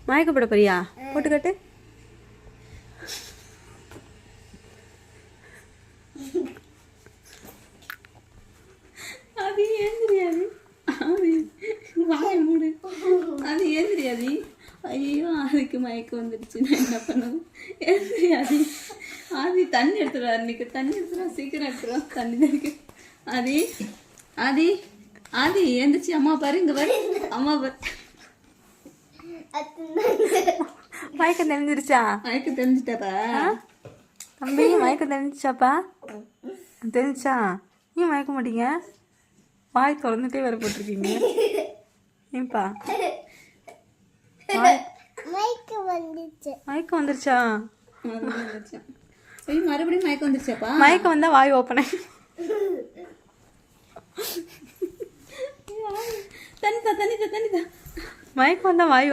மயக்கப்பட போறியா? போட்டு காட்டு. அது ஏன் தெரியாது, அது வாய மூடு, அது ஏன் தெரியாது. ஐயோ அதுக்கு மயக்கம் வந்துடுச்சு, நான் என்ன பண்ணுவேன்? ஏன் தெரியாது. ஆதி தண்ணி எடுத்துருவா, இன்னைக்கு தண்ணி எடுத்துருவா, சீக்கிரம் எடுத்துருவா, தண்ணி தான் இருக்கு. ஆதி ஆதி ஆதி எந்திரிச்சு, அம்மா பாரு, இங்க பாரு, அம்மா பாரு. மயக்கம் தெரிஞ்சிருச்சா? மயக்கம் தெரிஞ்சிட்டாப்பா தம்பி, மயக்கம் தெரிஞ்சிச்சாப்பா? தெரிஞ்சா ஏன் மயக்க மாட்டீங்க? வாய் திறந்துட்டே வேற போட்டிருக்கீங்க. ஏன்பா மயக்கம் வந்துருச்சா? மறுபடியும் மயக்கம் வந்துருச்சாப்பா? மயக்கம் வந்தா வாய் ஓப்பன. தண்ணிதா தண்ணிதா தண்ணிதா. மயக்கம் வந்தா வாய்